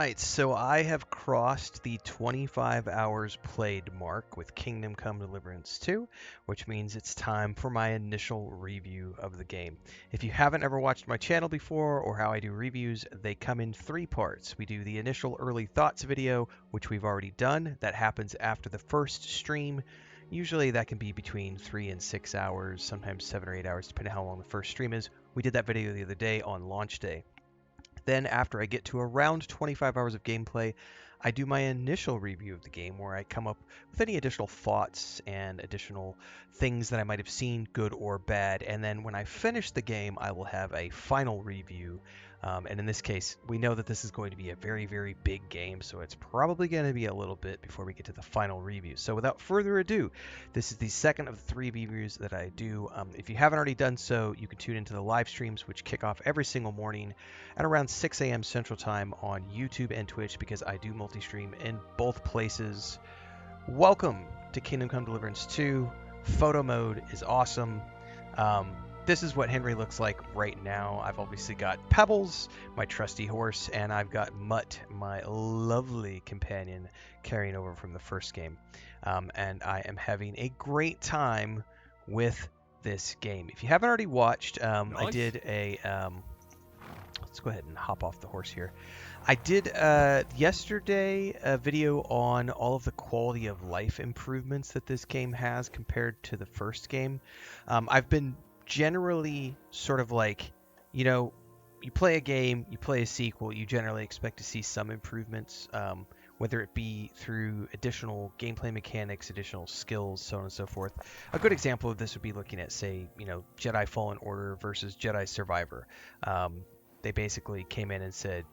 right, so I have crossed the 25 hours played mark with Kingdom Come Deliverance 2, which means it's time for my initial review of the game. If you haven't ever watched my channel before or how I do reviews, they come in three parts. We do the initial early thoughts video, which we've already done. That happens after the first stream. Usually that can be between 3 and 6 hours, sometimes 7 or 8 hours, depending on how long the first stream is. We did that video the other day on launch day. Then after I get to around 25 hours of gameplay, I do my initial review of the game where I come up with any additional thoughts and additional things that I might have seen, good or bad. And then when I finish the game, I will have a final review. And in this case, we know that this is going to be a very, very big game, so it's probably going to be a little bit before we get to the final review. So without further ado, this is the second of the three reviews that I do. If you haven't already done so, you can tune into the live streams, which kick off every single morning at around 6 a.m. Central Time on YouTube and Twitch, because I do multi-stream in both places. Welcome to Kingdom Come Deliverance 2. Photo mode is awesome. This is what Henry looks like right now. I've obviously got Pebbles, my trusty horse, and I've got Mutt, my lovely companion, carrying over from the first game. And I am having a great time with this game. If you haven't already watched, I did a... let's go ahead and hop off the horse here. I did yesterday a video on all of the quality of life improvements that this game has compared to the first game. I've been generally sort of like, you know, you play a game, you play a sequel, you generally expect to see some improvements, whether it be through additional gameplay mechanics, additional skills, so on and so forth. A good example of this would be looking at, say, you know, Jedi Fallen Order versus Jedi Survivor. They basically came in and said,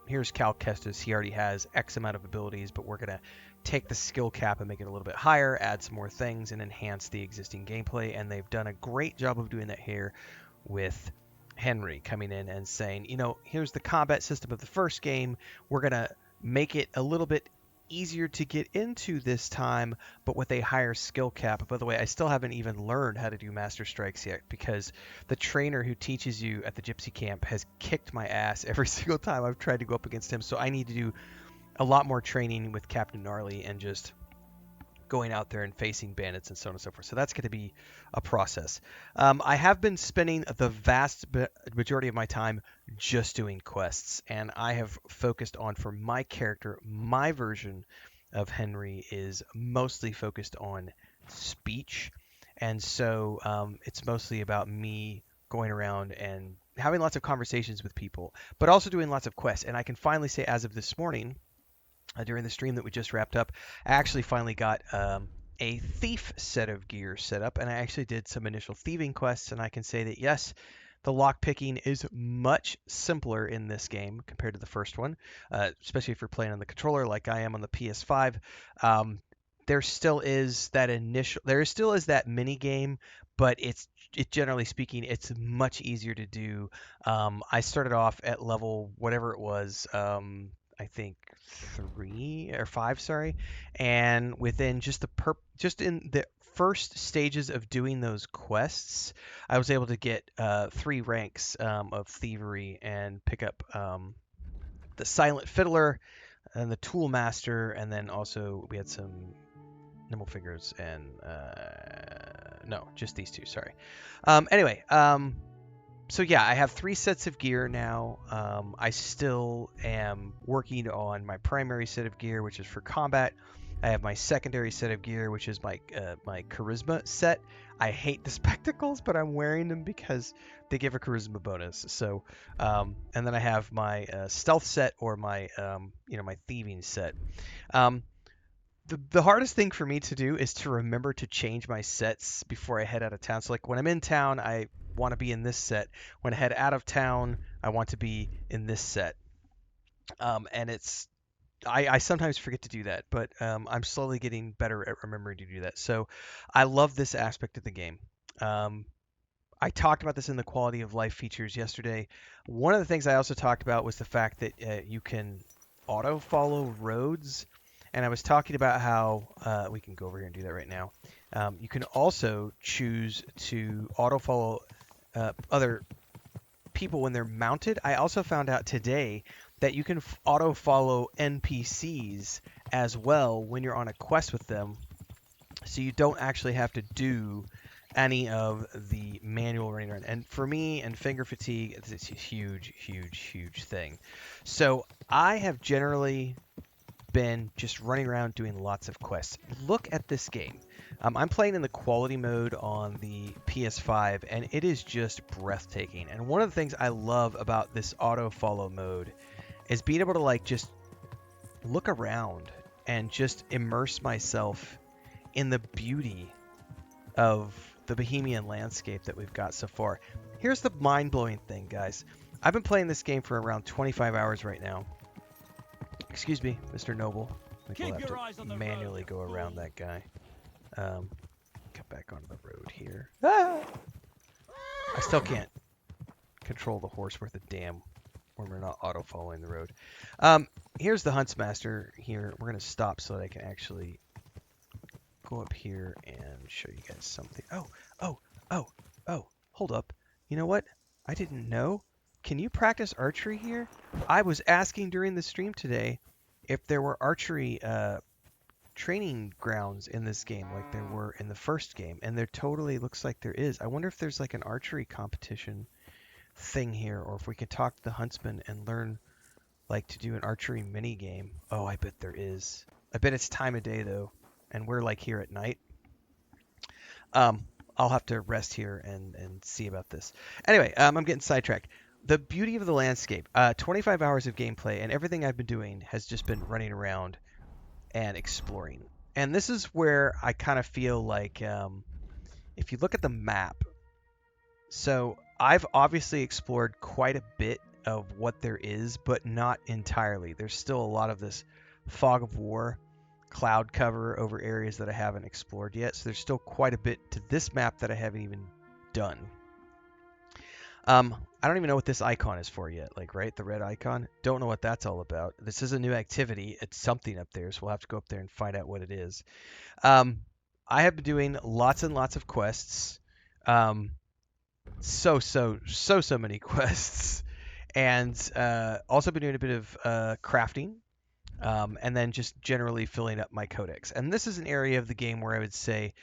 here's Cal Kestis, he already has X amount of abilities, but we're going to take the skill cap and make it a little bit higher, add some more things, and enhance the existing gameplay. And they've done a great job of doing that here with Henry coming in and saying, you know, here's the combat system of the first game. We're going to make it a little bit easier to get into this time, but with a higher skill cap. By the way, I still haven't even learned how to do Master Strikes yet, because the trainer who teaches you at the Gypsy Camp has kicked my ass every single time I've tried to go up against him. So I need to do a lot more training with Captain Gnarly and just going out there and facing bandits and so on and so forth. So that's going to be a process. I have been spending the vast majority of my time just doing quests, and I have focused on, for my character, my version of Henry is mostly focused on speech. And so it's mostly about me going around and having lots of conversations with people, but also doing lots of quests. And I can finally say, as of this morning, during the stream that we just wrapped up, I actually finally got a thief set of gear set up, and I actually did some initial thieving quests, and I can say that yes, the lock picking is much simpler in this game compared to the first one, especially if you're playing on the controller like I am on the PS5. There still is that mini game, but generally speaking, it's much easier to do. I started off at level whatever it was, I think 3 or 5, sorry, and within just in the first stages of doing those quests, I was able to get 3 ranks of thievery and pick up the Silent Fiddler and the Tool Master, and then also we had some nimble fingers and no, just these 2, sorry. Anyway, so yeah, I have 3 sets of gear now. I still am working on my primary set of gear, which is for combat. I have my secondary set of gear, which is my charisma set. I hate the spectacles, but I'm wearing them because they give a charisma bonus. So, and then I have my stealth set, or my my thieving set. The hardest thing for me to do is to remember to change my sets before I head out of town. So like when I'm in town, I want to be in this set. When I head out of town, I want to be in this set. And I sometimes forget to do that, but I'm slowly getting better at remembering to do that. So I love this aspect of the game. I talked about this in the quality of life features yesterday. One of the things I also talked about was the fact that you can auto follow roads. And I was talking about how we can go over here and do that right now. You can also choose to auto follow other people when they're mounted. I also found out today that you can auto follow NPCs as well when you're on a quest with them, so you don't actually have to do any of the manual running around. And for me and finger fatigue, it's a huge, huge, huge thing. So I have generally been just running around doing lots of quests. Look at this game. I'm playing in the quality mode on the PS5, and it is just breathtaking. And one of the things I love about this auto follow mode is being able to like just look around and just immerse myself in the beauty of the Bohemian landscape that we've got so far. Here's the mind-blowing thing, guys. I've been playing this game for around 25 hours right now. Excuse me, Mr. Noble. I think we'll have to manually go around that guy. Come back onto the road here. Ah! I still can't control the horse worth a damn when we're not auto-following the road. Here's the Huntsmaster here. We're going to stop so that I can actually go up here and show you guys something. Oh, hold up. You know what? I didn't know. Can you practice archery here? I was asking during the stream today if there were archery training grounds in this game like there were in the first game, and there totally looks like there is. I wonder if there's like an archery competition thing here, or if we can talk to the huntsman and learn like to do an archery mini game. Oh, I bet there is. I bet it's time of day though, and we're like here at night. I'll have to rest here and see about this. Anyway, I'm getting sidetracked. The beauty of the landscape, 25 hours of gameplay, and everything I've been doing has just been running around and exploring. And this is where I kind of feel like if you look at the map, so I've obviously explored quite a bit of what there is, but not entirely. There's still a lot of this fog of war cloud cover over areas that I haven't explored yet. So there's still quite a bit to this map that I haven't even done. I don't even know what this icon is for yet, like, right? The red icon. Don't know what that's all about. This is a new activity. It's something up there, so we'll have to go up there and find out what it is. I have been doing lots and lots of quests. So many quests. And also been doing a bit of crafting. And then just generally filling up my codex. And this is an area of the game where I would say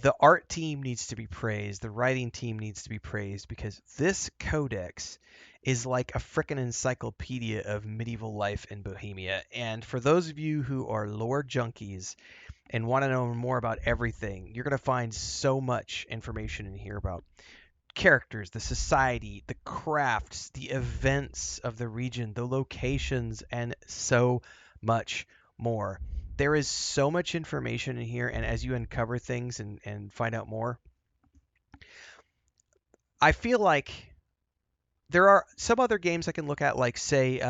the art team needs to be praised, the writing team needs to be praised, because this codex is like a frickin' encyclopedia of medieval life in Bohemia. And for those of you who are lore junkies and want to know more about everything, you're going to find so much information in here about characters, the society, the crafts, the events of the region, the locations, and so much more. There is so much information in here, and as you uncover things and find out more, I feel like there are some other games I can look at, like, say,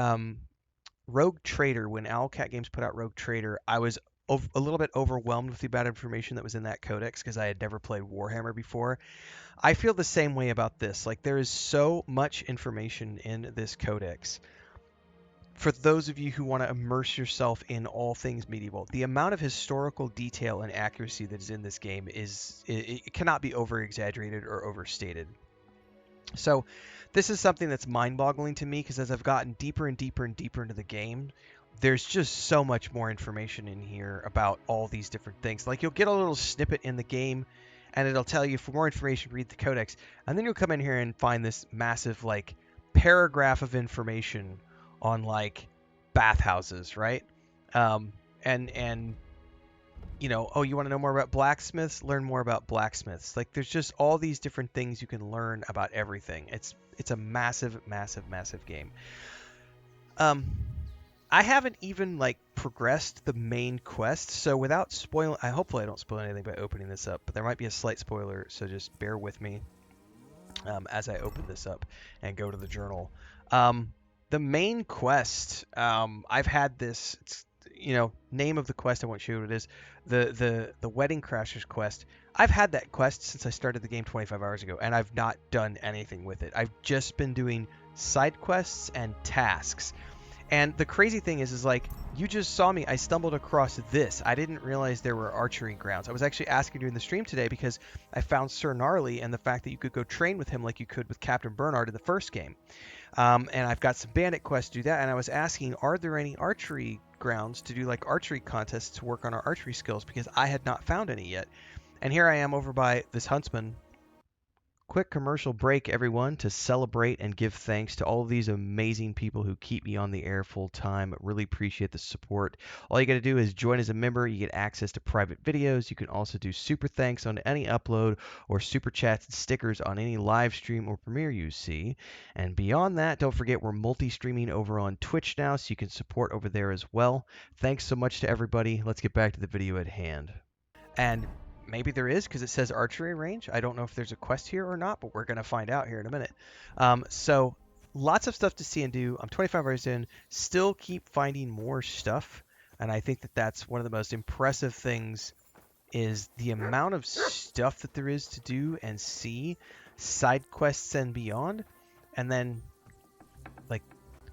Rogue Trader. When Owlcat Games put out Rogue Trader, I was a little bit overwhelmed with the amount of information that was in that codex because I had never played Warhammer before. I feel the same way about this. Like, there is so much information in this codex. For those of you who want to immerse yourself in all things medieval, the amount of historical detail and accuracy that is in this game it cannot be over-exaggerated or overstated. So this is something that's mind-boggling to me, because as I've gotten deeper and deeper and deeper into the game, there's just so much more information in here about all these different things. Like, you'll get a little snippet in the game, and it'll tell you, for more information, read the codex. And then you'll come in here and find this massive, like, paragraph of information on, like, bathhouses, right? And you know, oh, you want to know more about blacksmiths? Learn more about blacksmiths. Like, there's just all these different things you can learn about everything. It's a massive, massive, massive game. I haven't even, like, progressed the main quest, so without spoiling, hopefully I don't spoil anything by opening this up, but there might be a slight spoiler, so just bear with me as I open this up and go to the journal. The main quest, I've had this, name of the quest, I won't show you what it is, the Wedding Crashers quest. I've had that quest since I started the game 25 hours ago, and I've not done anything with it. I've just been doing side quests and tasks. And the crazy thing is like, you just saw me. I stumbled across this. I didn't realize there were archery grounds. I was actually asking during the stream today because I found Sir Gnarly and the fact that you could go train with him like you could with Captain Bernard in the first game. And I've got some bandit quests to do that. And I was asking, are there any archery grounds to do like archery contests to work on our archery skills? Because I had not found any yet. And here I am over by this huntsman. Quick commercial break, everyone, to celebrate and give thanks to all of these amazing people who keep me on the air full time. Really appreciate the support. All you got to do is join as a member. You get access to private videos. You can also do super thanks on any upload or super chats and stickers on any live stream or premiere you see. And beyond that, don't forget we're multi-streaming over on Twitch now, so you can support over there as well. Thanks so much to everybody. Let's get back to the video at hand. And maybe there is, because it says archery range. I don't know if there's a quest here or not, but we're going to find out here in a minute. So lots of stuff to see and do. I'm 25 hours in, still keep finding more stuff. And I think that that's one of the most impressive things is the amount of stuff that there is to do and see, side quests and beyond. And then, like,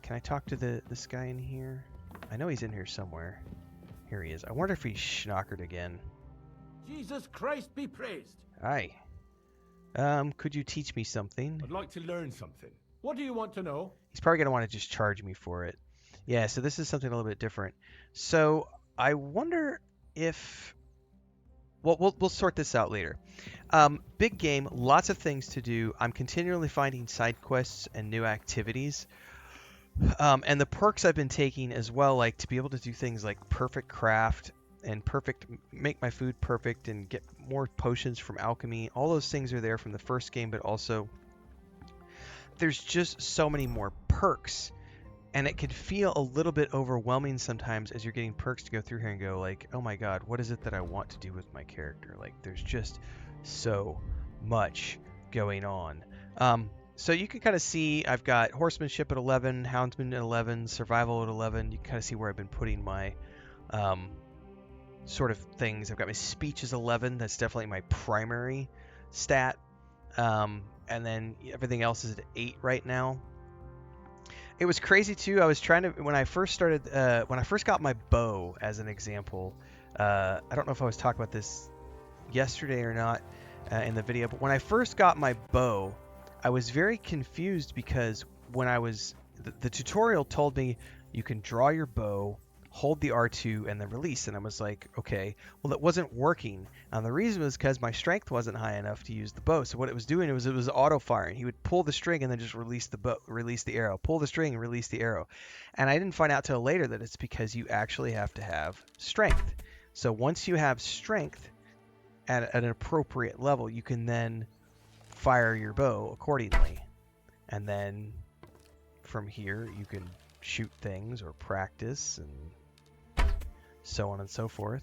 can I talk to this guy in here? I know he's in here somewhere. Here he is. I wonder if he's schnockered again. Jesus Christ be praised. Hi. Could you teach me something? I'd like to learn something. What do you want to know? He's probably going to want to just charge me for it. Yeah, so this is something a little bit different. So I wonder if... Well, we'll sort this out later. Big game, lots of things to do. I'm continually finding side quests and new activities. And the perks I've been taking as well, like to be able to do things like perfect craft and make my food perfect and get more potions from alchemy. All those things are there from the first game, but also there's just so many more perks, and it can feel a little bit overwhelming sometimes as you're getting perks to go through here and go like, oh my god, what is it that I want to do with my character? Like, there's just so much going on. So you can kind of see I've got horsemanship at 11, houndsman at 11, survival at 11. You can kind of see where I've been putting my sort of things. I've got my speech is 11. That's definitely my primary stat. And then everything else is at 8 right now. It was crazy too. I was trying to, when I first got my bow as an example, I don't know if I was talking about this yesterday or not in the video, but when I first got my bow, I was very confused because when the tutorial told me you can draw your bow, hold the R2 and then release, and I was like, okay, well, it wasn't working. And the reason was because my strength wasn't high enough to use the bow. So what it was doing was it was auto firing. He would pull the string and then just release the arrow, pull the string and release the arrow. And I didn't find out till later that it's because you actually have to have strength. So once you have strength at an appropriate level, you can then fire your bow accordingly. And then from here you can shoot things or practice and so on and so forth.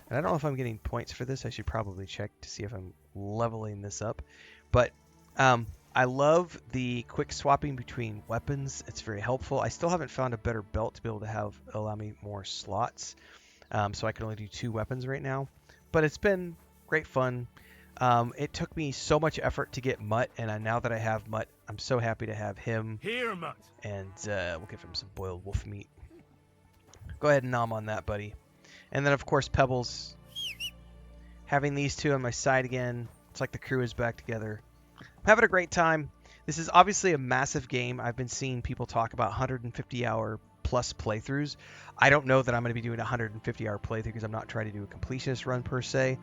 And I don't know if I'm getting points for this. I should probably check to see if I'm leveling this up. But I love the quick swapping between weapons. It's very helpful. I still haven't found a better belt to be able to allow me more slots. So I can only do 2 weapons right now. But it's been great fun. It took me so much effort to get Mutt, and now that I have Mutt, I'm so happy to have him. Here, Mutt. And we'll give him some boiled wolf meat. Go ahead and nom on that, buddy. And then, of course, Pebbles. Having these two on my side again. It's like the crew is back together. I'm having a great time. This is obviously a massive game. I've been seeing people talk about 150-hour plus playthroughs. I don't know that I'm going to be doing a 150-hour playthrough because I'm not trying to do a completionist run per se.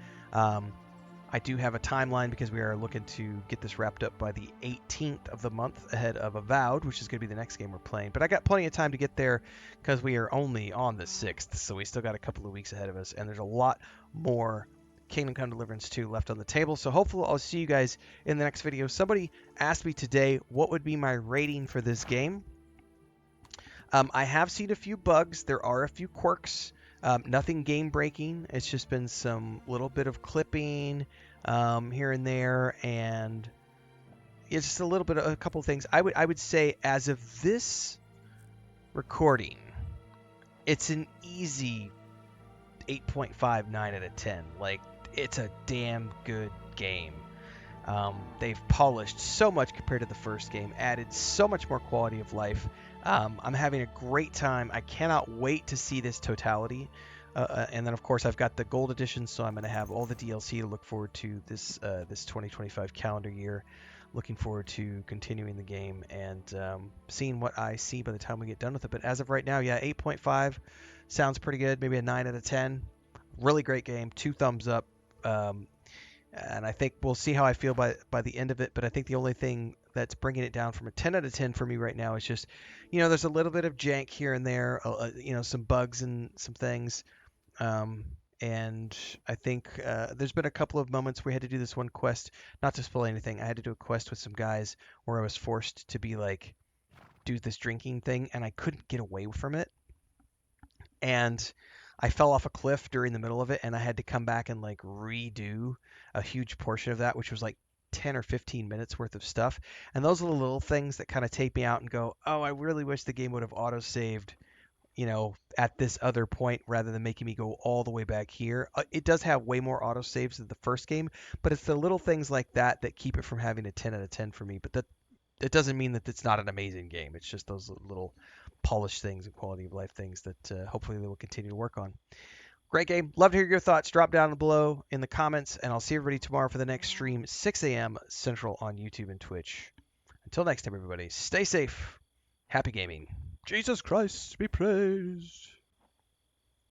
I do have a timeline because we are looking to get this wrapped up by the 18th of the month ahead of Avowed, which is going to be the next game we're playing. But I got plenty of time to get there because we are only on the 6th, so we still got a couple of weeks ahead of us, and there's a lot more Kingdom Come Deliverance 2 left on the table. So hopefully I'll see you guys in the next video. Somebody asked me today what would be my rating for this game. I have seen a few bugs. There are a few quirks. Nothing game breaking. It's just been some little bit of clipping here and there, and it's just a couple of things. I would say as of this recording, it's an easy 8.59 out of 10. Like, it's a damn good game. They've polished so much compared to the first game, added so much more quality of life. I'm having a great time. I cannot wait to see this totality. And then, of course, I've got the gold edition, so I'm going to have all the DLC to look forward to this 2025 calendar year. Looking forward to continuing the game and seeing what I see by the time we get done with it. But as of right now, yeah, 8.5 sounds pretty good. Maybe a 9 out of 10. Really great game. 2 thumbs up. Um, and I think we'll see how I feel by the end of it. But I think the only thing that's bringing it down from a 10 out of 10 for me right now is just, there's a little bit of jank here and there, some bugs and some things. Um, and I think there's been a couple of moments we had to do this one quest, not to spoil anything. I had to do a quest with some guys where I was forced to be like, do this drinking thing, and I couldn't get away from it. And I fell off a cliff during the middle of it, and I had to come back and like redo a huge portion of that, which was like 10 or 15 minutes worth of stuff. And those are the little things that kind of take me out and go, oh, I really wish the game would have auto saved, at this other point rather than making me go all the way back here. It does have way more auto saves than the first game, but it's the little things like that that keep it from having a 10 out of 10 for me. But that it doesn't mean that it's not an amazing game. It's just those little polished things and quality of life things that hopefully they will continue to work on. Great game. Love to hear your thoughts. Drop down below in the comments, and I'll see everybody tomorrow for the next stream, 6 a.m. Central on YouTube and Twitch. Until next time, everybody, stay safe. Happy gaming. Jesus Christ be praised.